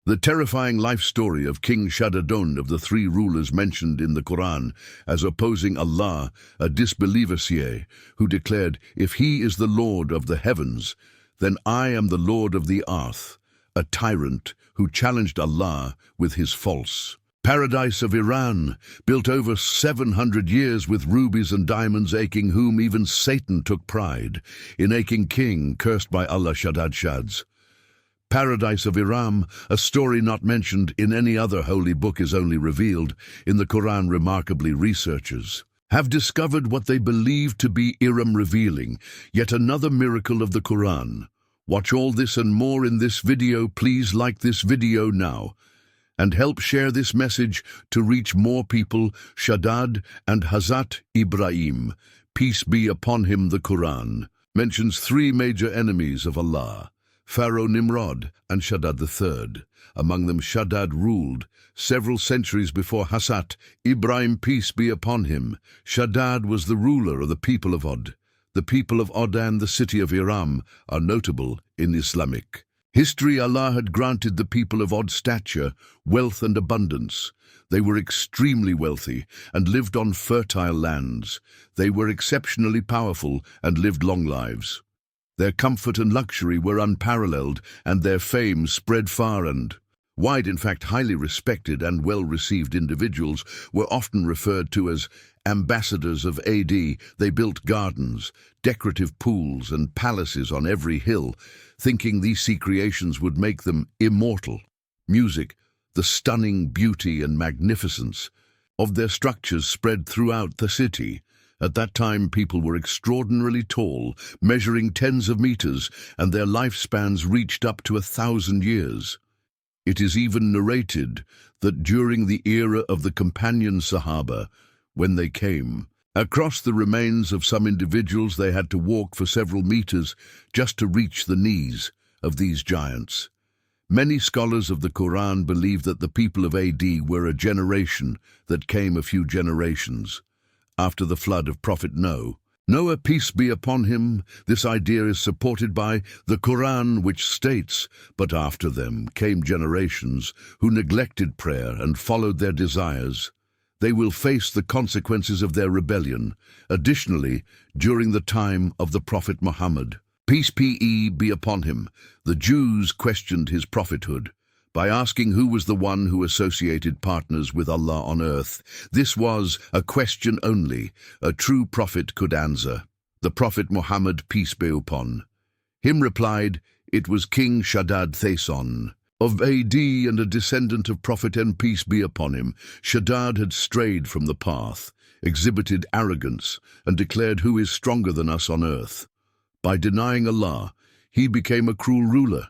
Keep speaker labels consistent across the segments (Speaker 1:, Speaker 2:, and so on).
Speaker 1: The terrifying life story of King Shaddad of the three rulers mentioned in the Qur'an as opposing Allah, a disbeliever who declared, "If he is the Lord of the heavens, then I am the Lord of the earth," a tyrant who challenged Allah with his false paradise of Iran, built over 700 years with rubies and diamonds, aching whom even Satan took pride in, aching king cursed by Allah Shaddad's. Paradise of Iram, a story not mentioned in any other holy book, is only revealed in the Qur'an. Remarkably, researchers have discovered what they believe to be Iram, revealing yet another miracle of the Qur'an. Watch all this and more in this video. Please like this video now and help share this message to reach more people. Shaddad and Hazrat Ibrahim, peace be upon him. The Qur'an mentions three major enemies of Allah: Pharaoh Nimrod and Shaddad III. Among them, Shaddad ruled several centuries before Hazrat Ibrahim, peace be upon him. Shaddad was the ruler of the people of Od. The people of Od and the city of Iram are notable in Islamic history. Allah had granted the people of Od stature, wealth and abundance. They were extremely wealthy and lived on fertile lands. They were exceptionally powerful and lived long lives. Their comfort and luxury were unparalleled, and their fame spread far and wide. In fact, highly respected and well-received individuals were often referred to as ambassadors of AD. They built gardens, decorative pools, and palaces on every hill, thinking these sea creations would make them immortal. Music, the stunning beauty and magnificence of their structures spread throughout the city. At that time, people were extraordinarily tall, measuring tens of meters, and their lifespans reached up to 1,000 years. It is even narrated that during the era of the companion Sahaba, when they came across the remains of some individuals, they had to walk for several meters just to reach the knees of these giants. Many scholars of the Qur'an believe that the people of AD were a generation that came a few generations after the flood of Prophet Noah, peace be upon him. This idea is supported by the Qur'an, which states, "But after them came generations who neglected prayer and followed their desires. They will face the consequences of their rebellion." Additionally, during the time of the Prophet Muhammad, peace be upon him, the Jews questioned his prophethood by asking who was the one who associated partners with Allah on earth. This was a question only a true prophet could answer. The Prophet Muhammad, peace be upon him, replied, "It was King Shaddad of AD and a descendant of Prophet and peace be upon him." Shaddad had strayed from the path, exhibited arrogance, and declared, "Who is stronger than us on earth?" By denying Allah, he became a cruel ruler.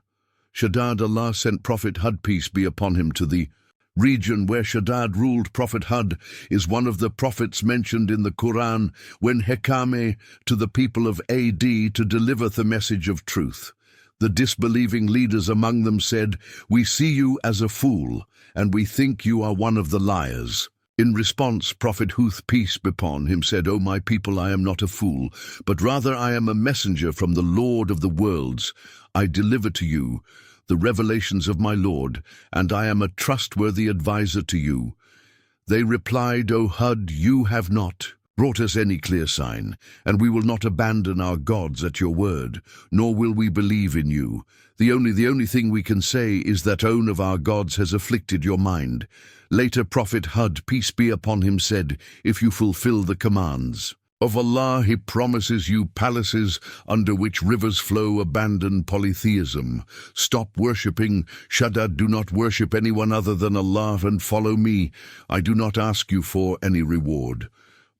Speaker 1: Shaddad, Allah sent Prophet Hud, peace be upon him, to the region where Shaddad ruled. Prophet Hud is one of the prophets mentioned in the Qur'an when he came to the people of AD to deliver the message of truth. The disbelieving leaders among them said, "We see you as a fool, and we think you are one of the liars." In response, Prophet Hud, peace be upon him, said, "O my people, I am not a fool, but rather I am a messenger from the Lord of the worlds. I deliver to you the revelations of my Lord, and I am a trustworthy advisor to you." They replied, "O Hud, you have not brought us any clear sign, and we will not abandon our gods at your word, nor will we believe in you. The only thing we can say is that one of our gods has afflicted your mind." Later, Prophet Hud, peace be upon him, said, "If you fulfill the commands of Allah, he promises you palaces under which rivers flow. Abandon polytheism. Stop worshipping Shaddad. Do not worship anyone other than Allah and follow me. I do not ask you for any reward.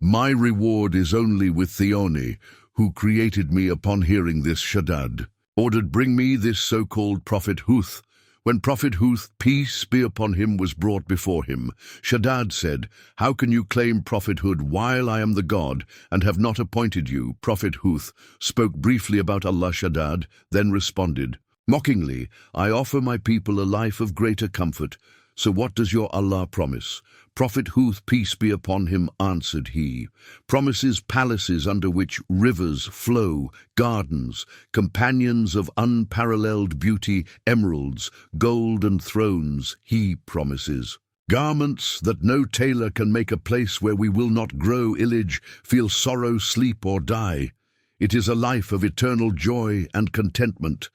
Speaker 1: My reward is only with the Oni, who created me." Upon hearing this, Shaddad ordered, "Bring me this so-called Prophet Hud." When Prophet Hud, peace be upon him, was brought before him, Shaddad said, "How can you claim prophethood while I am the God and have not appointed you?" Prophet Hud spoke briefly about Allah. Shaddad then responded, mockingly, "I offer my people a life of greater comfort, So what does your Allah promise? Prophet Hud, peace be upon him, answered he, promises palaces under which rivers flow, gardens, companions of unparalleled beauty, emeralds, gold and thrones, he promises. Garments that no tailor can make, a place where we will not grow illage, feel sorrow, sleep or die. It is a life of eternal joy and contentment.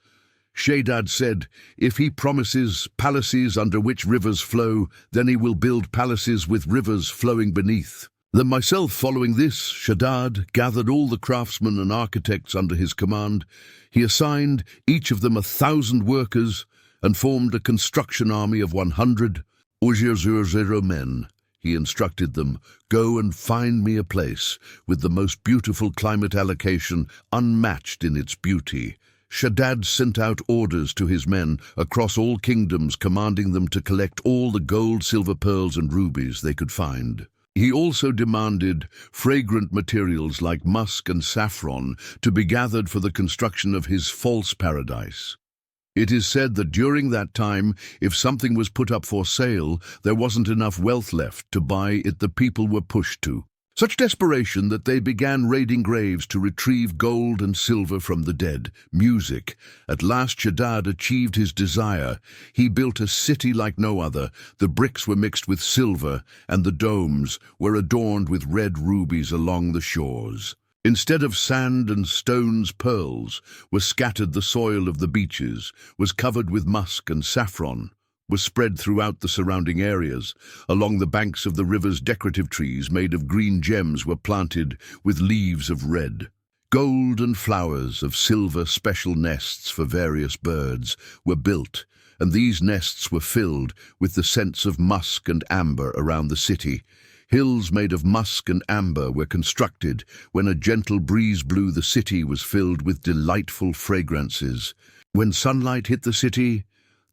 Speaker 1: Shaddad said, if he promises palaces under which rivers flow, then he will build palaces with rivers flowing beneath. Then myself, following this, Shaddad gathered all the craftsmen and architects under his command. He assigned each of them 1,000 workers and formed a construction army of 100 men. He instructed them, go and find me a place with the most beautiful climate allocation, unmatched in its beauty. Shaddad sent out orders to his men across all kingdoms, commanding them to collect all the gold, silver, pearls and rubies they could find. He also demanded fragrant materials like musk and saffron to be gathered for the construction of his false paradise. It is said that during that time, if something was put up for sale, there wasn't enough wealth left to buy it. The people were pushed to such desperation that they began raiding graves to retrieve gold and silver from the dead. Music. At last Shaddad achieved his desire. He built a city like no other. The bricks were mixed with silver, and the domes were adorned with red rubies along the shores. Instead of sand and stones, pearls were scattered. The soil of the beaches was covered with musk, and saffron was spread throughout the surrounding areas. Along the banks of the rivers, decorative trees made of green gems were planted with leaves of red. Gold and flowers of silver, special nests for various birds were built, and these nests were filled with the scents of musk and amber around the city. Hills made of musk and amber were constructed. When a gentle breeze blew, the city was filled with delightful fragrances. When sunlight hit the city,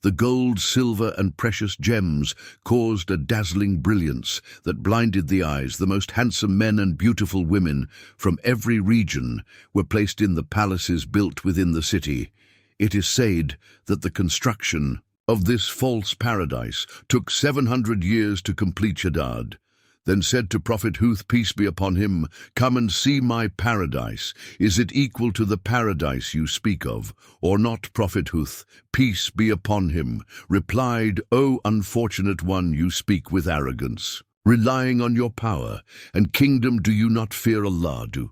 Speaker 1: the gold, silver, and precious gems caused a dazzling brilliance that blinded the eyes. The most handsome men and beautiful women from every region were placed in the palaces built within the city. It is said that the construction of this false paradise took 700 years to complete. Shaddad then said to Prophet Hud, peace be upon him, come and see my paradise. Is it equal to the paradise you speak of, or not? Prophet Hud, peace be upon him, replied, O unfortunate one, you speak with arrogance. Relying on your power and kingdom, do you not fear Allah? Do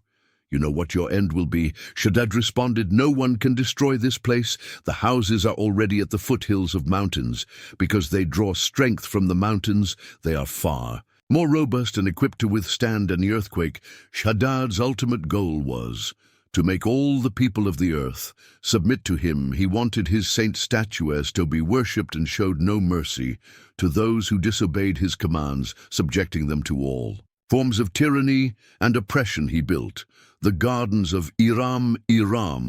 Speaker 1: you know what your end will be? Shaddad responded, no one can destroy this place. The houses are already at the foothills of mountains. Because they draw strength from the mountains, they are far more robust and equipped to withstand any earthquake. Shaddad's ultimate goal was to make all the people of the earth submit to him. He wanted his saint statues to be worshipped and showed no mercy to those who disobeyed his commands, subjecting them to all forms of tyranny and oppression. He built the gardens of Iram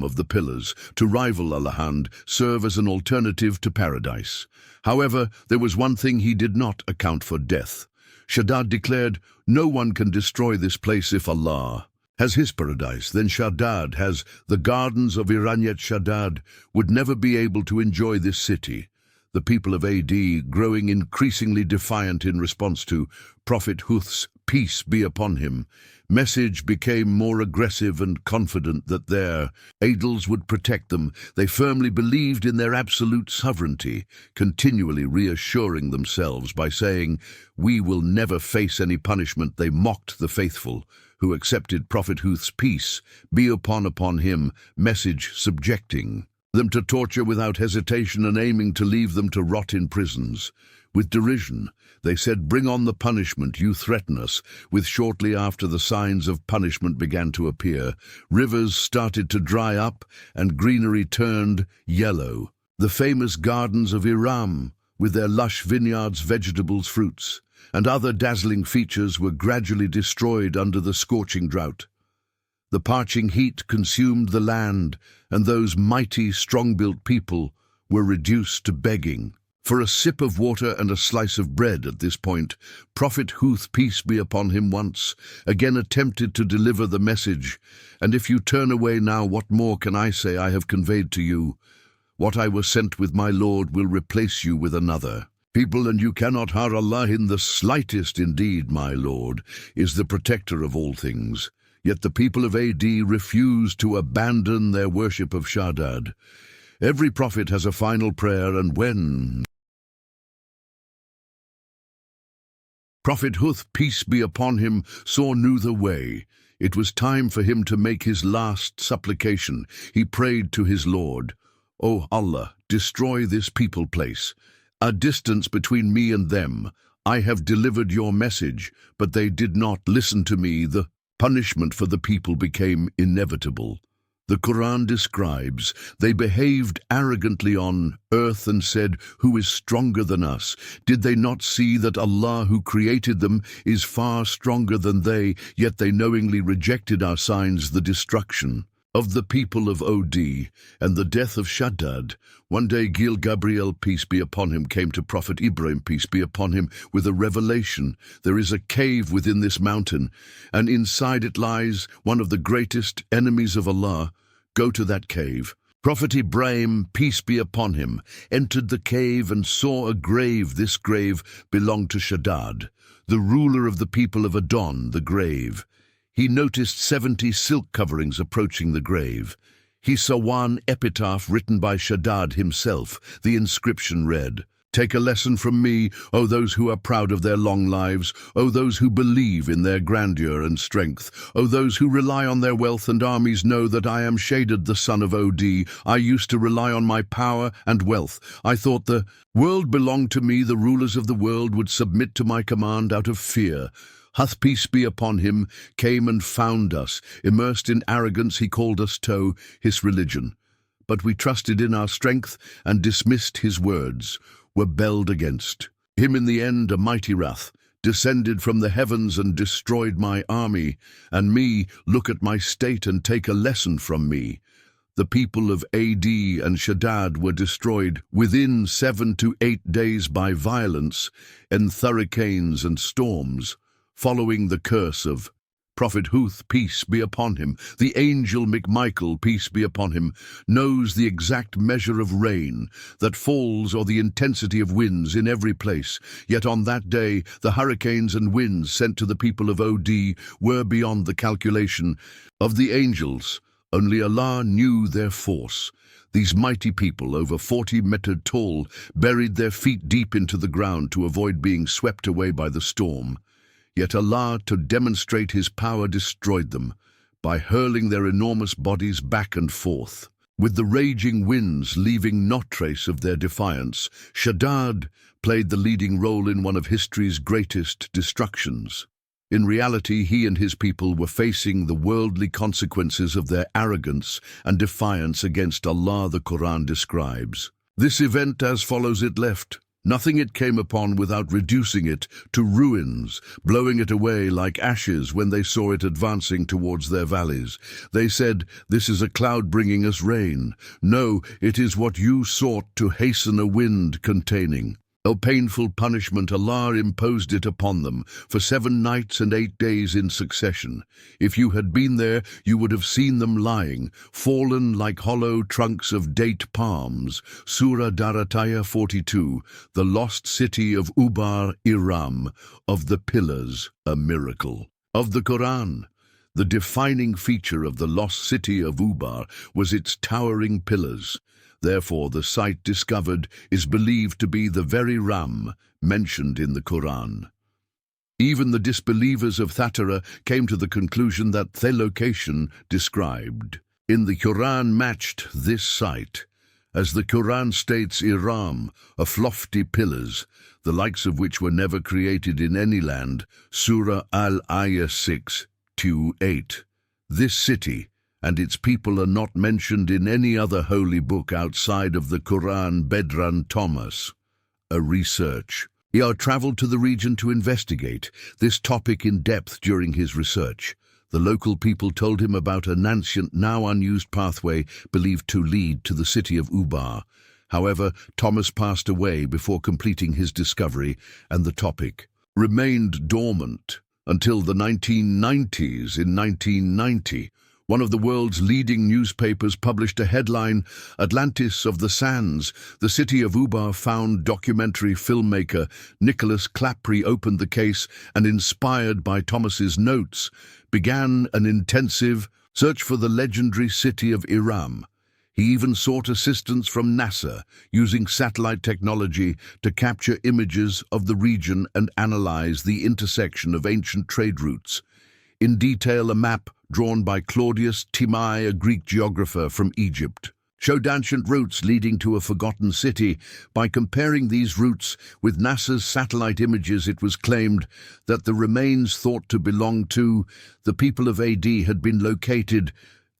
Speaker 1: of the pillars to rival Allahand, serve as an alternative to paradise. However, there was one thing he did not account for: death. Shaddad declared, no one can destroy this place if Allah has his paradise. Then Shaddad has the gardens of Iran, yet Shaddad would never be able to enjoy this city. The people of AD, growing increasingly defiant in response to Prophet Hud's peace be upon him message, became more aggressive and confident that their idols would protect them. They firmly believed in their absolute sovereignty, continually reassuring themselves by saying, we will never face any punishment. They mocked the faithful who accepted Prophet Hud's peace be upon him message, subjecting them to torture without hesitation and aiming to leave them to rot in prisons. With derision, they said, bring on the punishment you threaten us with. Shortly after, the signs of punishment began to appear. Rivers started to dry up and greenery turned yellow. The famous gardens of Iram, with their lush vineyards, vegetables, fruits, and other dazzling features, were gradually destroyed under the scorching drought. The parching heat consumed the land, and those mighty, strong-built people were reduced to begging for a sip of water and a slice of bread. At this point, Prophet Hud, peace be upon him, once again attempted to deliver the message, and if you turn away now, what more can I say? I have conveyed to you what I was sent with. My Lord will replace you with another. People, and you cannot harm Allah in the slightest. Indeed, my Lord is the protector of all things. Yet the people of AD refuse to abandon their worship of Shaddad. Every prophet has a final prayer, and when Prophet Huth, peace be upon him, knew the way, it was time for him to make his last supplication. He prayed to his Lord, "O Allah, destroy this people place. A distance between me and them. I have delivered your message, but they did not listen to me." The punishment for the people became inevitable. The Qur'an describes, they behaved arrogantly on earth and said, "Who is stronger than us? Did they not see that Allah who created them is far stronger than they?" Yet they knowingly rejected our signs. The destruction of the people of Od and the death of Shaddad. One day Gabriel, peace be upon him, came to Prophet Ibrahim, peace be upon him, with a revelation. There is a cave within this mountain, and inside it lies one of the greatest enemies of Allah. Go to that cave. Prophet Ibrahim, peace be upon him, entered the cave and saw a grave. This grave belonged to Shaddad, the ruler of the people of Adon, the grave. He noticed 70 silk coverings approaching the grave. He saw one epitaph written by Shaddad himself. The inscription read, "Take a lesson from me, O those who are proud of their long lives, O those who believe in their grandeur and strength, O those who rely on their wealth and armies, know that I am Shaddad, the son of Od. I used to rely on my power and wealth. I thought the world belonged to me. The rulers of the world would submit to my command out of fear. Huth, peace be upon him, came and found us. Immersed in arrogance, he called us to his religion. But we trusted in our strength and dismissed his words, rebelled against him. In the end, a mighty wrath descended from the heavens and destroyed my army. And me, look at my state and take a lesson from me. The people of Ad and Shaddad were destroyed within 7 to 8 days by violence and hurricanes and storms. Following the curse of Prophet Huth, peace be upon him, the angel Michael, peace be upon him, knows the exact measure of rain that falls or the intensity of winds in every place. Yet on that day, the hurricanes and winds sent to the people of Od were beyond the calculation of the angels. Only Allah knew their force. These mighty people, over 40 meters tall, buried their feet deep into the ground to avoid being swept away by the storm. Yet Allah, to demonstrate his power, destroyed them by hurling their enormous bodies back and forth, with the raging winds leaving no trace of their defiance. Shaddad played the leading role in one of history's greatest destructions. In reality, he and his people were facing the worldly consequences of their arrogance and defiance against Allah. The Qur'an describes this event as follows: it left nothing it came upon without reducing it to ruins, blowing it away like ashes when they saw it advancing towards their valleys. They said, "This is a cloud bringing us rain." No, it is what you sought to hasten a wind containing. O painful punishment, Allah imposed it upon them for 7 nights and 8 days in succession. If you had been there, you would have seen them lying, fallen like hollow trunks of date palms. Surah Darataya 42, the lost city of Ubar, Iram, of the pillars, a miracle of the Qur'an. The defining feature of the lost city of Ubar was its towering pillars. Therefore, the site discovered is believed to be the very Ram mentioned in the Qur'an. Even the disbelievers of Thatara came to the conclusion that the location described in the Qur'an matched this site. As the Qur'an states, Iram, of lofty pillars, the likes of which were never created in any land. Surah Al-Ayah 6-8. This city and its people are not mentioned in any other holy book outside of the Qur'an. Bedran Thomas, a research. He traveled to the region to investigate this topic in depth. During his research, the local people told him about an ancient, now unused pathway believed to lead to the city of Ubar. However, Thomas passed away before completing his discovery, and the topic remained dormant until the 1990s. In 1990, One of the world's leading newspapers published a headline, "Atlantis of the Sands, the City of Ubar Found." Documentary filmmaker Nicholas Clapry opened the case and, inspired by Thomas's notes, began an intensive search for the legendary city of Iram. He even sought assistance from NASA, using satellite technology to capture images of the region and analyze the intersection of ancient trade routes. In detail, a map drawn by Claudius Timai, a Greek geographer from Egypt, showed ancient routes leading to a forgotten city. By comparing these routes with NASA's satellite images, it was claimed that the remains thought to belong to the people of AD had been located.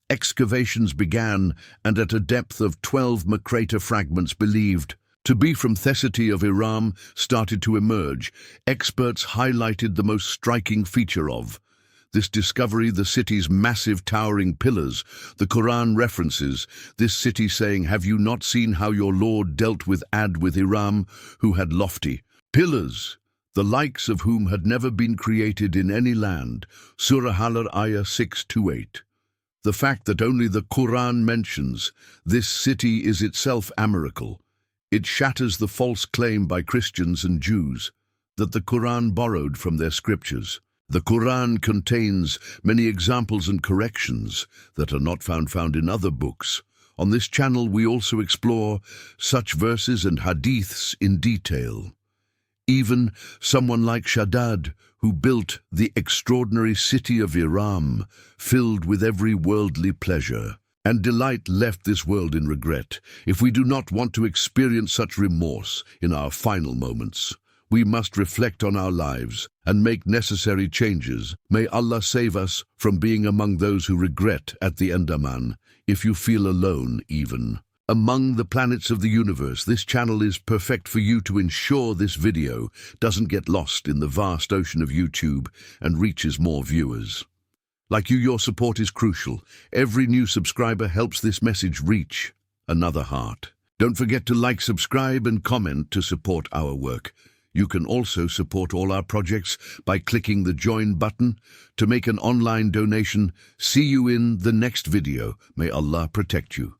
Speaker 1: Excavations began, and at a depth of 12 crater fragments believed to be from the city of Iram started to emerge. Experts highlighted the most striking feature of this discovery: the city's massive towering pillars. The Qur'an references this city, saying, "Have you not seen how your Lord dealt with Iram, who had lofty pillars, the likes of whom had never been created in any land?" Surah Al Ayah 6-8. The fact that only the Qur'an mentions this city is itself a miracle. It shatters the false claim by Christians and Jews that the Qur'an borrowed from their scriptures. The Qur'an contains many examples and corrections that are not found in other books. On this channel, we also explore such verses and hadiths in detail. Even someone like Shaddad, who built the extraordinary city of Iram, filled with every worldly pleasure and delight, left this world in regret. If we do not want to experience such remorse in our final moments, we must reflect on our lives and make necessary changes. May Allah save us from being among those who regret at the end. Aman. If you feel alone, even among the planets of the universe, this channel is perfect for you to ensure this video doesn't get lost in the vast ocean of YouTube and reaches more viewers. Like you, your support is crucial. Every new subscriber helps this message reach another heart. Don't forget to like, subscribe, and comment to support our work. You can also support all our projects by clicking the join button to make an online donation. See you in the next video. May Allah protect you.